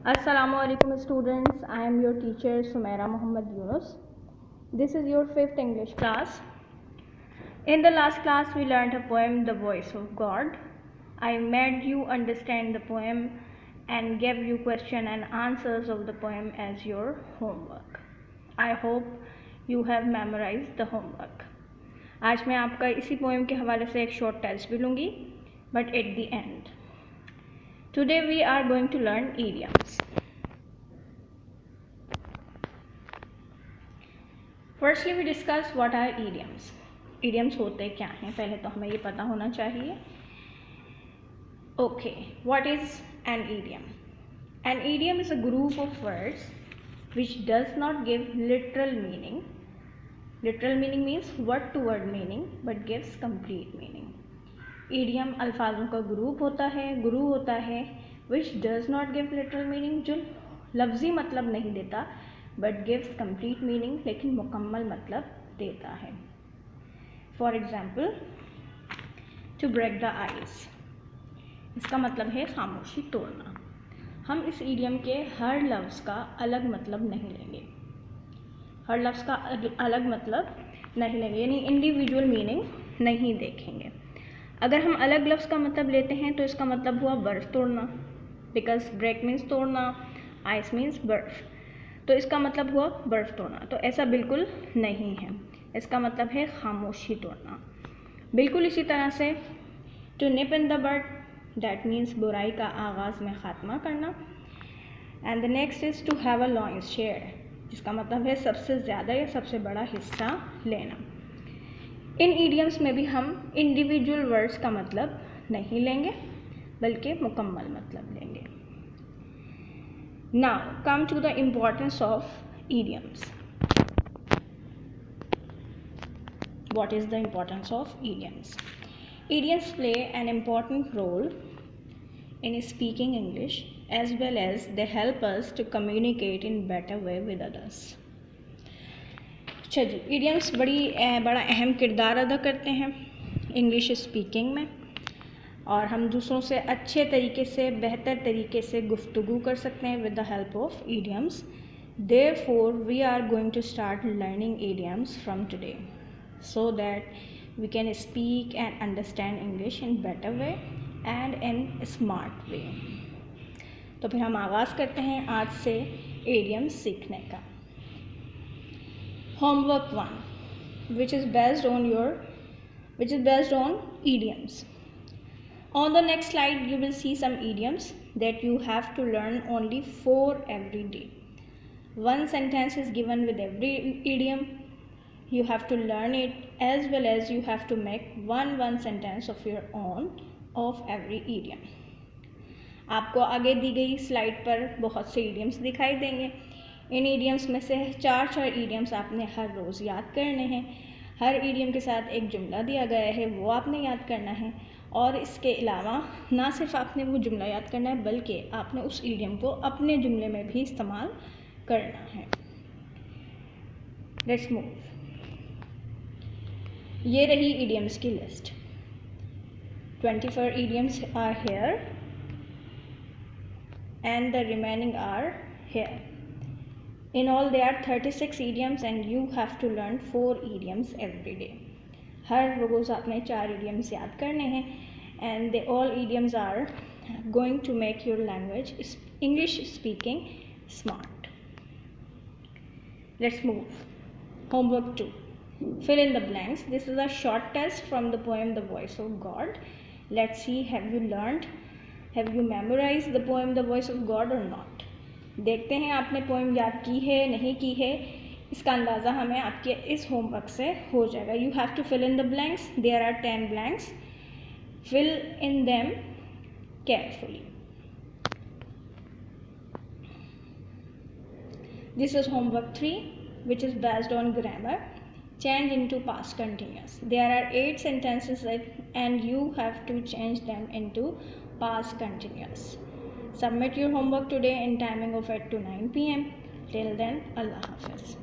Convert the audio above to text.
Assalamualaikum students, I am your teacher Sumaira Muhammad Yunus. This is your 5th English class. In the last class we learned a poem, The Voice of God. I made you understand the poem and gave you question and answers of the poem as your homework. I hope you have memorized the homework. आज मैं आपका इसी poem के हवाले से एक short test भी लूँगी, but at the end. Today we are going to learn idioms. Firstly we discuss what are idioms. Idioms होते क्या हैं, पहले तो हमें ये पता होना चाहिए. Okay, what is an idiom? An idiom is a group of words which does not give literal meaning. Literal meaning means word to word meaning but gives complete meaning. Idiom अल्फाजों का ग्रुप होता है which does not give literal meaning, जो लफ्ज़ी मतलब नहीं देता but gives complete meaning, लेकिन मुकम्मल मतलब देता है. For example, to break the ice, इसका मतलब है खामोशी तोड़ना. हम इस ईडियम के हर लफ्ज़ का अलग मतलब नहीं लेंगे, हर लफ्ज़ का अलग मतलब नहीं लेंगे, यानी इंडिविजुअल मीनिंग नहीं देखेंगे. अगर हम अलग लफ्ज़ का मतलब लेते हैं तो इसका मतलब हुआ बर्फ़ तोड़ना, बिकॉज ब्रेक मीन्स तोड़ना, आइस मीन्स बर्फ़, तो इसका मतलब हुआ बर्फ़ तोड़ना. तो ऐसा बिल्कुल नहीं है, इसका मतलब है खामोशी तोड़ना. बिल्कुल इसी तरह से to nip in the bud, that means बुराई का आगाज़ में ख़ात्मा करना. And the next is to have a long share, जिसका मतलब है सबसे ज़्यादा या सबसे बड़ा हिस्सा लेना. इन ईडियम्स में भी हम इंडिविजुअल वर्ड्स का मतलब नहीं लेंगे बल्कि मुकम्मल मतलब लेंगे. Now come to the importance of idioms. What is the importance of idioms? Idioms play an important role in speaking English as well as they help us to communicate in better way with others. अच्छा जी, idioms बड़ा अहम किरदार अदा करते हैं English speaking में, और हम दूसरों से अच्छे तरीके से, बेहतर तरीके से गुफ्तगू कर सकते हैं with the help of idioms. Therefore we are going to start learning idioms from today so that we can speak and understand English in better way and in smart way. तो फिर हम आगाज़ करते हैं आज से ईडियम्स सीखने का. Homework 1, which is based on idioms. On the next slide you will see some idioms that you have to learn only 4 every day. One sentence is given with every idiom. You have to learn it, as well as you have to make one sentence of your own of every idiom. आपको आगे दी गई slide पर बहुत से idioms दिखाई देंगे. इन idioms में से 4 ईडियम्स आपने हर रोज़ याद करने हैं. हर ईडियम के साथ एक जुमला दिया गया है, वो आपने याद करना है. और इसके अलावा ना सिर्फ आपने वो जुमला याद करना है बल्कि आपने उस ईडियम को अपने जुमले में भी इस्तेमाल करना है. Let's move. ये रही ईडियम्स की list. 24 idioms are here and the remaining are here. In all there are 36 idioms and you have to learn 4 idioms every day. हर रोज़ आपने 4 idioms याद करने हैं and they all idioms are going to make your language English speaking smart. Let's move. Homework 2. Fill in the blanks. This is a short test from the poem The Voice of God. Let's see, have you learned? Have you memorized the poem The Voice of God or not? देखते हैं आपने poem याद की है नहीं की है. इसका अंदाज़ा हमें आपके इस होमवर्क से हो जाएगा. You have to fill in the blanks. There are 10 blanks. Fill in them carefully. This is homework 3 which is based on grammar. Change into past continuous. There are 8 sentences and you have to change them into past continuous. Submit your homework today in timing of 8 to 9 p.m. Till then, Allah Hafiz.